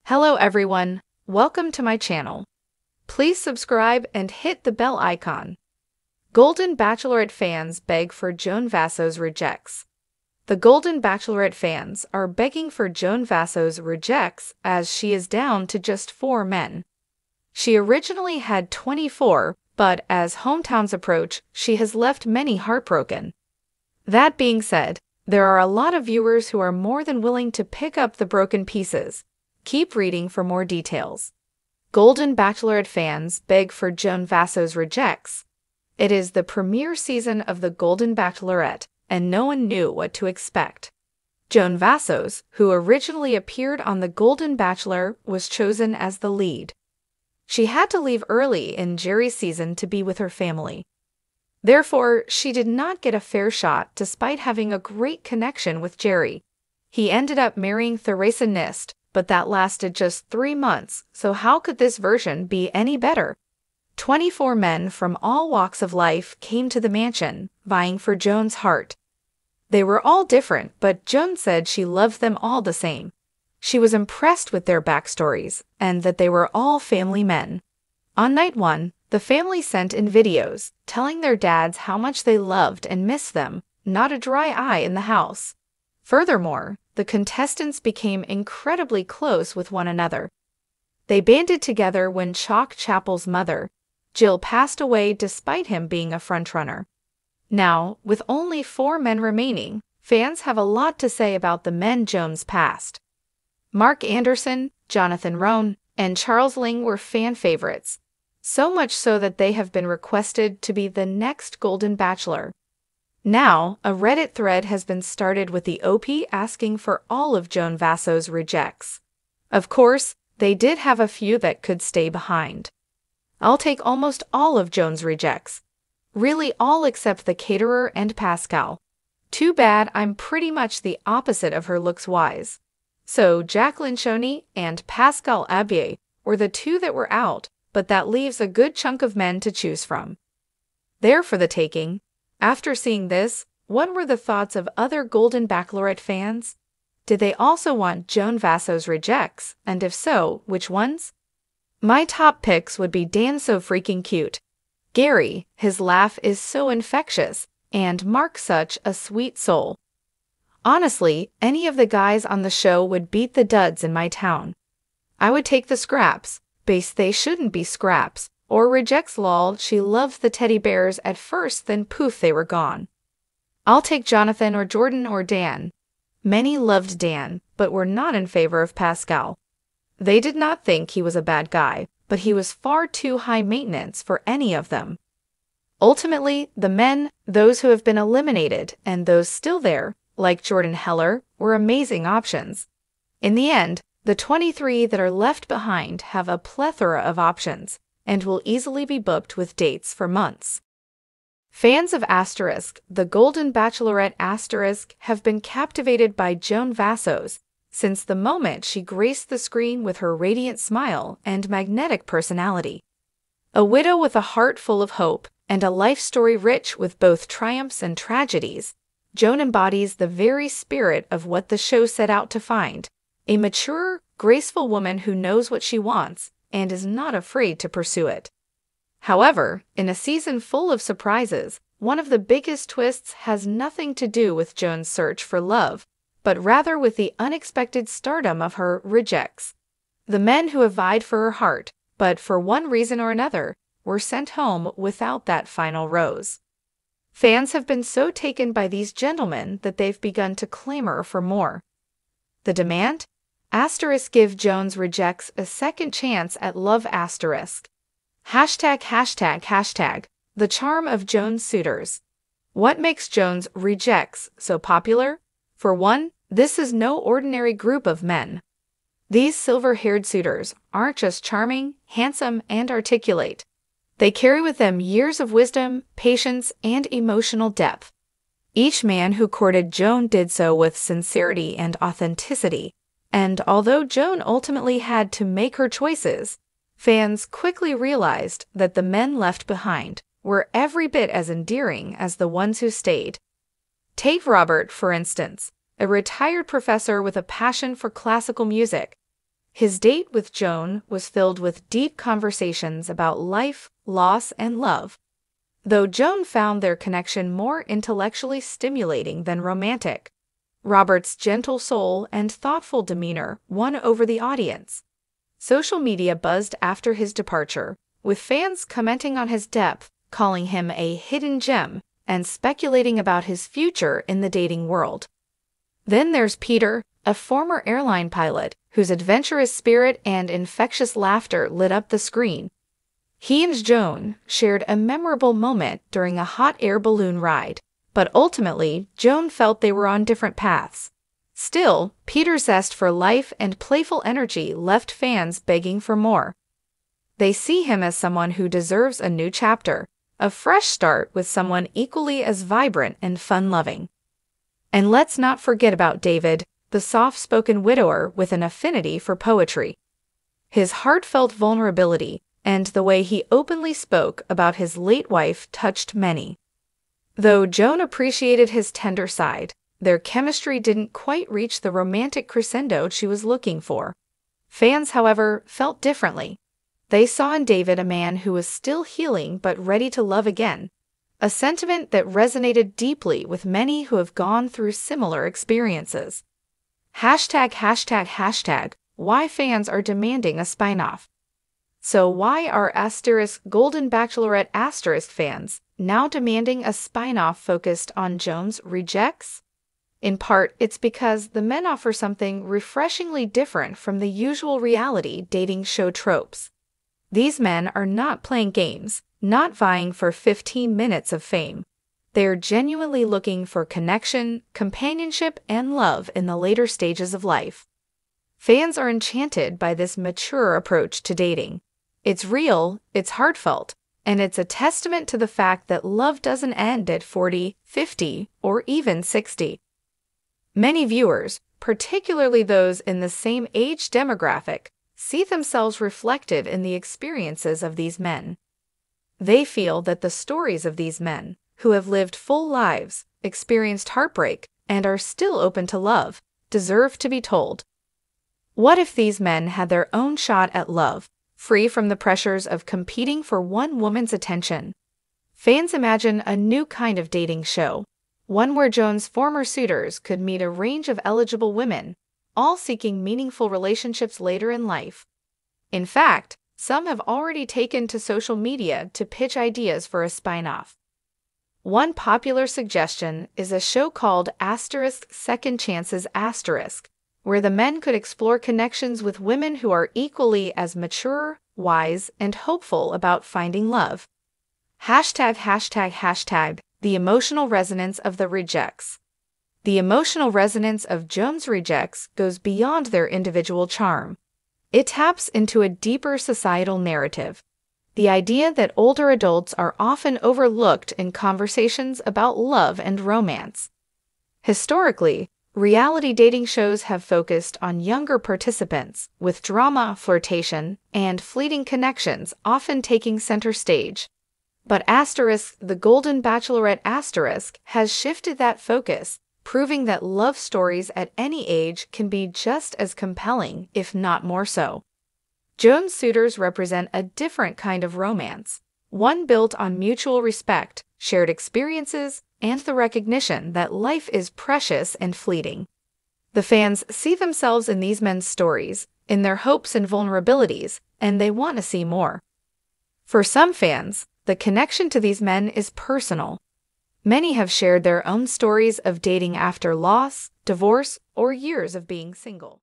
Hello everyone, welcome to my channel. Please subscribe and hit the bell icon. Golden Bachelorette fans beg for Joan Vassos rejects. The Golden Bachelorette fans are begging for Joan Vassos rejects as she is down to just 4 men. She originally had 24, but as hometowns approach, she has left many heartbroken. That being said, there are a lot of viewers who are more than willing to pick up the broken pieces. Keep reading for more details. Golden Bachelorette fans beg for Joan Vassos rejects. It is the premiere season of the Golden Bachelorette, and no one knew what to expect. Joan Vassos, who originally appeared on The Golden Bachelor, was chosen as the lead. She had to leave early in Jerry's season to be with her family. Therefore, she did not get a fair shot despite having a great connection with Jerry. He ended up marrying Theresa Nist, but that lasted just 3 months, so how could this version be any better? 24 men from all walks of life came to the mansion, vying for Joan's heart. They were all different, but Joan said she loved them all the same. She was impressed with their backstories, and that they were all family men. On night 1, the family sent in videos, telling their dads how much they loved and missed them, not a dry eye in the house. Furthermore, the contestants became incredibly close with one another. They banded together when Chalk Chapel's mother, Jill, passed away despite him being a frontrunner. Now, with only 4 men remaining, fans have a lot to say about the men Joan's passed. Mark Anderson, Jonathan Roan, and Charles Ling were fan favorites, so much so that they have been requested to be the next Golden Bachelor. Now, a Reddit thread has been started with the OP asking for all of Joan Vassos' rejects. Of course, they did have a few that could stay behind. I'll take almost all of Joan's rejects. Really all except the caterer and Pascal. Too bad I'm pretty much the opposite of her looks-wise. So Jacqueline Choney and Pascal Abier were the 2 that were out, but that leaves a good chunk of men to choose from. There for the taking. After seeing this, what were the thoughts of other Golden Bachelorette fans? Did they also want Joan Vassos rejects, and if so, which ones? My top picks would be Dan So Freaking Cute, Gary, his laugh is so infectious, and Mark, such a sweet soul. Honestly, any of the guys on the show would beat the duds in my town. I would take the scraps, base they shouldn't be scraps, or rejects lol, she loved the teddy bears at first then poof they were gone. I'll take Jonathan or Jordan or Dan. Many loved Dan, but were not in favor of Pascal. They did not think he was a bad guy, but he was far too high maintenance for any of them. Ultimately, the men, those who have been eliminated and those still there, like Jordan Heller, were amazing options. In the end, the 23 that are left behind have a plethora of options, and will easily be booked with dates for months. Fans of The Golden Bachelorette have been captivated by Joan Vassos since the moment she graced the screen with her radiant smile and magnetic personality. A widow with a heart full of hope and a life story rich with both triumphs and tragedies, Joan embodies the very spirit of what the show set out to find, a mature, graceful woman who knows what she wants and is not afraid to pursue it. However, in a season full of surprises, one of the biggest twists has nothing to do with Joan's search for love, but rather with the unexpected stardom of her rejects. The men who have vied for her heart, but for one reason or another, were sent home without that final rose. Fans have been so taken by these gentlemen that they've begun to clamor for more. The demand? Give Joan's rejects a second chance at love #. The charm of Joan's suitors. What makes Joan's rejects so popular? For one, this is no ordinary group of men. These silver-haired suitors aren't just charming, handsome, and articulate. They carry with them years of wisdom, patience, and emotional depth. Each man who courted Joan did so with sincerity and authenticity, and although Joan ultimately had to make her choices, fans quickly realized that the men left behind were every bit as endearing as the ones who stayed. Take Robert, for instance, a retired professor with a passion for classical music. His date with Joan was filled with deep conversations about life, loss, and love, though Joan found their connection more intellectually stimulating than romantic. Robert's gentle soul and thoughtful demeanor won over the audience. Social media buzzed after his departure, with fans commenting on his depth, calling him a hidden gem, and speculating about his future in the dating world. Then there's Peter, a former airline pilot, whose adventurous spirit and infectious laughter lit up the screen. He and Joan shared a memorable moment during a hot air balloon ride, but ultimately, Joan felt they were on different paths. Still, Peter's zest for life and playful energy left fans begging for more. They see him as someone who deserves a new chapter, a fresh start with someone equally as vibrant and fun-loving. And let's not forget about David, the soft-spoken widower with an affinity for poetry. His heartfelt vulnerability and the way he openly spoke about his late wife touched many. Though Joan appreciated his tender side, their chemistry didn't quite reach the romantic crescendo she was looking for. Fans, however, felt differently. They saw in David a man who was still healing but ready to love again, a sentiment that resonated deeply with many who have gone through similar experiences. ###, why fans are demanding a spin-off. So why are *Golden Bachelorette fans now demanding a spin-off focused on Joan's rejects? In part, it's because the men offer something refreshingly different from the usual reality dating show tropes. These men are not playing games, not vying for 15 minutes of fame. They are genuinely looking for connection, companionship, and love in the later stages of life. Fans are enchanted by this mature approach to dating. It's real, it's heartfelt, and it's a testament to the fact that love doesn't end at 40, 50, or even 60. Many viewers, particularly those in the same age demographic, see themselves reflected in the experiences of these men. They feel that the stories of these men, who have lived full lives, experienced heartbreak, and are still open to love, deserve to be told. What if these men had their own shot at love, free from the pressures of competing for one woman's attention? Fans imagine a new kind of dating show, one where Joan's former suitors could meet a range of eligible women, all seeking meaningful relationships later in life. In fact, some have already taken to social media to pitch ideas for a spin-off. One popular suggestion is a show called *Second Chances*, where the men could explore connections with women who are equally as mature, wise, and hopeful about finding love. ###, the emotional resonance of the rejects. The emotional resonance of Joan's rejects goes beyond their individual charm. It taps into a deeper societal narrative, the idea that older adults are often overlooked in conversations about love and romance. Historically, reality dating shows have focused on younger participants, with drama, flirtation, and fleeting connections often taking center stage. But the Golden Bachelorette has shifted that focus, proving that love stories at any age can be just as compelling, if not more so. Joan's suitors represent a different kind of romance, one built on mutual respect, shared experiences, and the recognition that life is precious and fleeting. The fans see themselves in these men's stories, in their hopes and vulnerabilities, and they want to see more. For some fans, the connection to these men is personal. Many have shared their own stories of dating after loss, divorce, or years of being single.